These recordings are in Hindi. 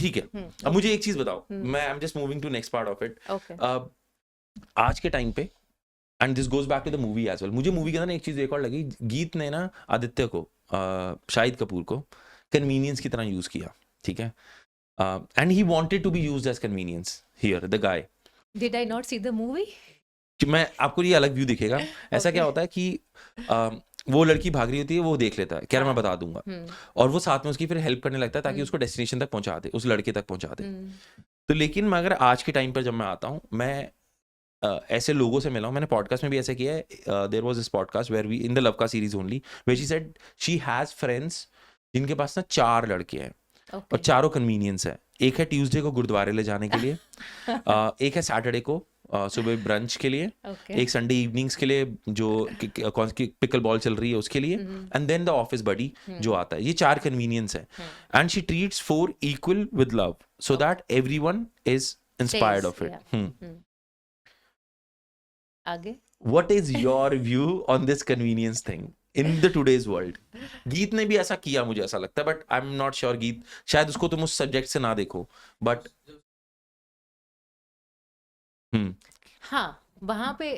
ठीक है। अब मुझे एक चीज बताओ, मैं I am just moving to next part of it. Okay आज के टाइम पे, and this goes back to the movie as well, मुझे मूवी के अंदर ना एक चीज एक और लगी, गीत ने ना आदित्य को, शाहिद कपूर को कन्वीनियंस की तरह यूज किया, ठीक है, and he wanted to be used as convenience here the guy. Did I not see the movie? मैं आपको ये अलग व्यू दिखेगा। ऐसा क्या होता है कि वो लड़की भाग रही होती है, वो देख लेता है, कह रहा मैं बता दूंगा, और वो साथ में उसकी फिर हेल्प करने लगता है ताकि उसको डेस्टिनेशन तक पहुंचा दे, उस लड़के तक पहुंचा दे। तो लेकिन मैं अगर आज के टाइम पर जब मैं आता हूँ, मैं ऐसे लोगों से मिला हूँ, मैंने पॉडकास्ट में भी ऐसे किया है। There was this podcast where we in the love का series only, where she said she has friends जिनके पास ना 4 लड़के हैं, और चारों कन्वीनियंस है। एक है ट्यूसडे को गुरुद्वारे ले जाने के लिए, एक है सैटरडे को सुबह ब्रंच के लिए, एक संडे इवनिंग्स के लिए जो कौन सी पिकल बॉल चल रही है उसके लिए, एंड देन द ऑफिस बडी जो आता है। ये 4 कन्वीनियंस है, and she treats 4 equal with love so that everyone is inspired of it. आगे What is your view on this convenience thing in the today's world? गीत ने भी ऐसा किया, मुझे ऐसा लगता है, but I am not sure गीत, शायद उसको तुम उस सब्जेक्ट से ना देखो, बट हाँ वहां पे,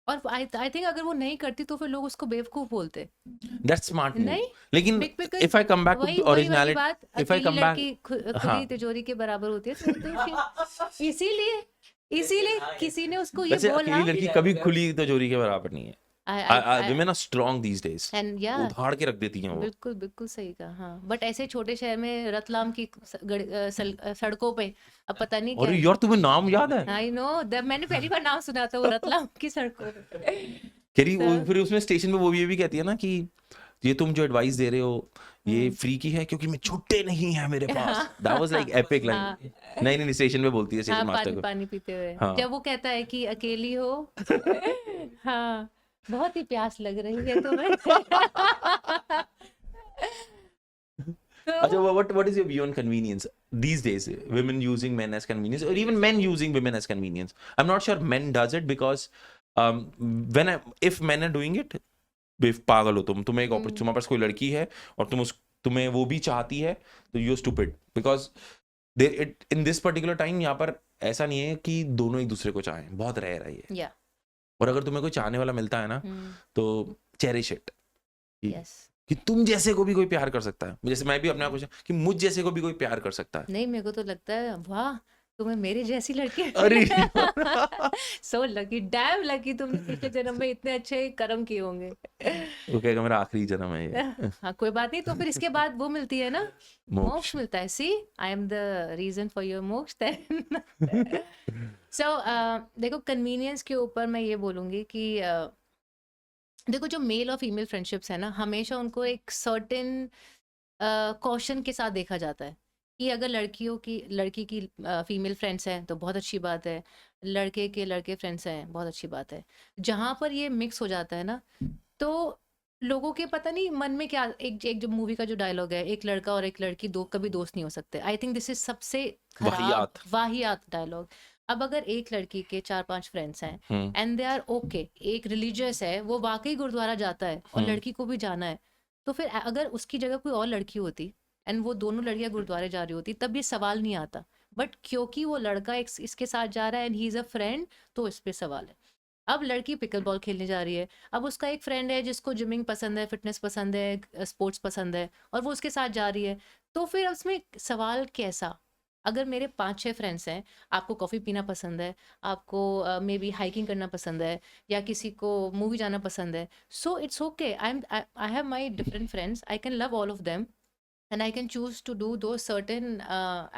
और आई थिंक अगर वो नहीं करती तो फिर लोग उसको बेवकूफ बोलते। That's smart move. नहीं, लेकिन because if I come back वही to वही वाली originality, बात, if I अकेली come back, लड़की खुली हाँ, तिजोरी के बराबर होती है, तो इसीलिए किसी ने उसको ये वैसे बोला। अकेली लड़की कभी खुली तिजोरी के बराबर नहीं है। Women are strong these days, and या उधाड़ के रख देती हैं वो। बिल्कुल बिल्कुल सही कहा। हाँ बट ऐसे छोटे शहर में रतलाम की सड़कों पे अब पता नहीं और क्या। यार तुम्हें नाम याद है? आई नो, मैंने पहली बार नाम सुना था वो रतलाम की सड़कों पे। करी फिर उसमें स्टेशन पे वो ये भी कहती है ना कि ये तुम जो एडवाइस दे रहे हो ये फ्री की है क्योंकि मैं छुट्टे नहीं है मेरे पास। That was like epic line. नहीं स्टेशन पे बोलती है, स्टेशन मास्टर को। पानी पीते हुए हाँ। जब वो कहता है कि अकेली हो हाँ बहुत ही प्यास लग रही है तुम्हें। अच्छा, what is your view on convenience these days? Women using men as convenience, or even men using women as convenience. I'm not sure men does it because if men are doing it, पागल हो तुम, तुम्हें एक तुम्हारे पास कोई लड़की है और तुम्हें वो भी चाहती है, तो you stupid, because in this particular time यहाँ पर ऐसा नहीं है कि दोनों एक दूसरे को चाहें, बहुत रेयर है ये। और अगर तुम्हें कोई चाहने वाला मिलता है ना, तो चेरिश इट, कि तुम जैसे को भी कोई प्यार कर सकता है। जैसे मैं भी अपने आप को कि मुझ जैसे को भी कोई प्यार कर सकता है। नहीं, मेरे को तो लगता है वाह तुम्हें मेरी जैसी लड़की। अरे सो लकी, डैम लकी, तुमने पिछले जन्म में इतने अच्छे कर्म किए होंगे। वो कहेगा मेरा आखिरी जन्म है ये। हाँ कोई बात नहीं, तो फिर इसके बाद वो मिलती है ना, मोक्ष मिलता है। See I am the reason for your moksha then. So देखो कन्वीनियंस के ऊपर मैं ये बोलूंगी कि देखो जो मेल और फीमेल फ्रेंडशिप्स है ना, हमेशा उनको एक सर्टेन कॉशन के साथ देखा जाता है कि अगर लड़की की फीमेल फ्रेंड्स हैं तो बहुत अच्छी बात है, लड़के के लड़के फ्रेंड्स हैं बहुत अच्छी बात है। जहाँ पर ये मिक्स हो जाता है ना, तो लोगों के पता नहीं मन में क्या, एक जो मूवी का जो डायलॉग है, एक लड़का और एक लड़की कभी दोस्त नहीं हो सकते। आई थिंक दिस इज सबसे खराब वाहियात डायलॉग। अब अगर एक लड़की के 4-5 फ्रेंड्स हैं एंड दे आर ओके, एक रिलीजियस है, वो वाकई गुरुद्वारा जाता है और लड़की को भी जाना है, तो फिर अगर उसकी जगह कोई और लड़की होती एंड वो दोनों लड़कियां गुरुद्वारे जा रही होती, तब ये सवाल नहीं आता। बट क्योंकि वो लड़का इसके साथ जा रहा है and he is a friend, तो इस पे सवाल है। अब लड़की पिकल बॉल खेलने जा रही है, अब उसका एक फ्रेंड है जिसको जिमिंग पसंद है, फिटनेस पसंद है, स्पोर्ट्स पसंद है, और वो उसके साथ जा रही है, तो फिर उसमें सवाल कैसा? अगर मेरे 5-6 फ्रेंड्स हैं, आपको कॉफ़ी पीना पसंद है, आपको मे बी हाइकिंग करना पसंद है, या किसी को मूवी जाना पसंद है, so it's okay, I have my different friends, I can love all of them and I can choose to do those certain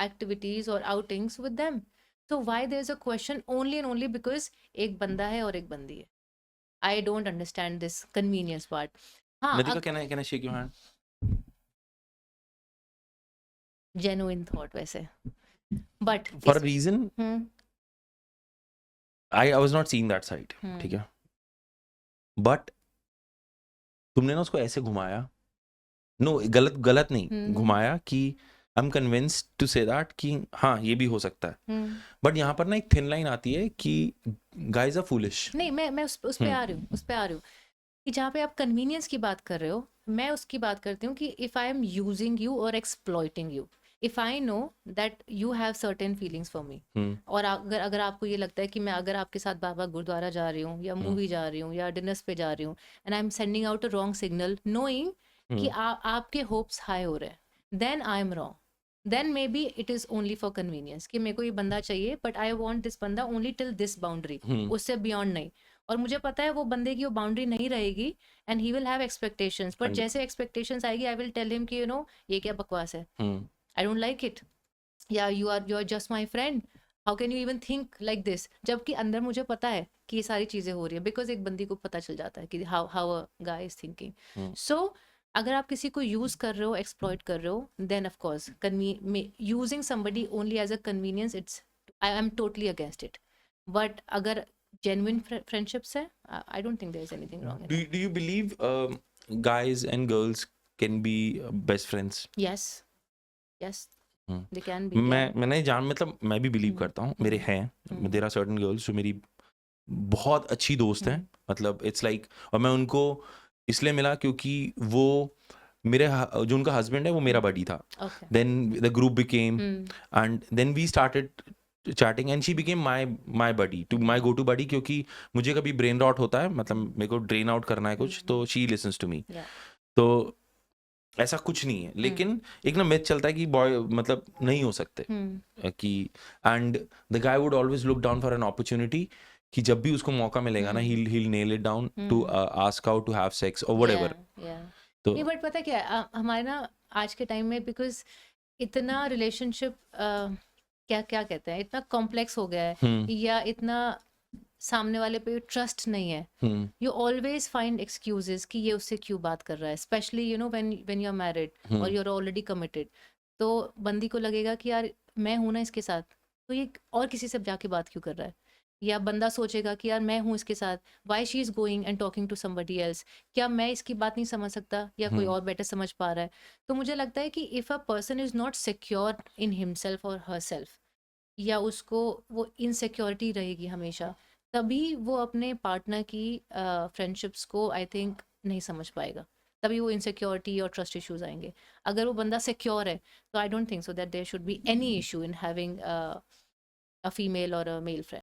activities or outings with them. So why there's a question only and only because एक बंदा है और एक बंदी है? I don't understand this convenience part. हाँ, Nitika, can I shake your hand? Genuine thought वैसे, but for a reason I was not seeing that side, ठीक है, but तुमने ना उसको ऐसे घुमाया, नो गलत नहीं घुमाया, कि I am convinced to say that कि हाँ ये भी हो सकता है, बट यहाँ पर ना एक थिन लाइन आती है कि गाइज आर फूलिश। नहीं, मैं उस पे आ रही हूँ कि जहाँ पे आप कन्वीनियंस की बात कर रहे हो, मैं उसकी बात करती हूँ कि if I am using you और exploiting you, if I know that you have certain feelings for me, और अगर अगर आपको ये लगता है कि मैं अगर आपके साथ बार बार गुरुद्वारा जा रही हूँ या मूवी जा रही हूँ या डिनर्स पे जा रही हूँ, and I am sending out a wrong signal knowing कि आपके होप्स हाई हो रहे हैं, then I am wrong. Then maybe it is only for convenience कि मेरे को ये बंदा चाहिए, बट आई वॉन्ट दिस बंदा ओनली टिल दिस बाउंड्री, उससे बियॉन्ड नहीं. और मुझे पता है वो बंदे की वो बाउंड्री नहीं रहेगी, and he will have expectations, but जैसे एक्सपेक्टेशंस आएगी आई विल टेल हिम कि ये क्या बकवास है, आई डोंट लाइक इट, या you are just my friend, how can you even think like this. जबकि अंदर मुझे पता है कि ये सारी चीजें हो रही है, बिकॉज एक बंदी को पता चल जाता है कि how how a guy is thinking. So अगर आप किसी को यूज कर रहे हो, एक्सप्लॉइट कर रहे हो, then of course using somebody only as a convenience, it's I am totally against it. But अगर genuine friendships है, I don't think there is anything wrong in it. Do you believe guys and girls can be best friends? Yes, yes, they can be. मैंने मतलब मैं भी बिलीव करता हूँ. मेरे हैं, there are certain girls जो मेरी बहुत अच्छी दोस्त हैं, मतलब इट्स लाइक, और मैं उनको इसलिए मिला क्योंकि वो मेरे जो उनका हस्बैंड है वो मेरा बडी था. Then the group became and then we started chatting and she became my buddy, to my go to buddy, क्योंकि मुझे कभी ब्रेन रॉट होता है, मतलब मेरे को ड्रेन आउट करना है कुछ, तो शी लिसन्स टू मी. तो ऐसा कुछ नहीं है, लेकिन एक ना मिथ चलता है कि बॉय मतलब नहीं हो सकते कि, and the guy would always look down for an opportunity कि जब भी उसको मौका मिलेगा ना he'll nail it down to ask out to have sex or whatever. तो नहीं, बट पता क्या है हमारे ना आज के टाइम में, बिकॉज इतना रिलेशनशिप क्या क्या कहते हैं, इतना कॉम्प्लेक्स हो गया है, या इतना सामने वाले पे ट्रस्ट नहीं है, यू ऑलवेज फाइंड एक्सक्यूजेस कि ये उससे क्यों बात कर रहा है, specially when you are married और यू आर ऑलरेडी कमिटेड. तो बंदी को लगेगा कि यार मैं हूं ना इसके साथ, तो ये और किसी से जाके बात क्यों कर रहा है, या बंदा सोचेगा कि यार मैं हूँ इसके साथ, why she is going and talking to somebody else, क्या मैं इसकी बात नहीं समझ सकता या कोई और बेटर समझ पा रहा है. तो मुझे लगता है कि if a person is not secure in himself और हरसेल्फ, या उसको वो इनसिक्योरिटी रहेगी हमेशा, तभी वो अपने पार्टनर की फ्रेंडशिप्स को आई थिंक नहीं समझ पाएगा, तभी वो इनसिक्योरिटी और ट्रस्ट इश्यूज आएंगे. अगर वो बंदा सिक्योर है तो I don't think so that there should be any issue in having a female और अ मेल फ्रेंड.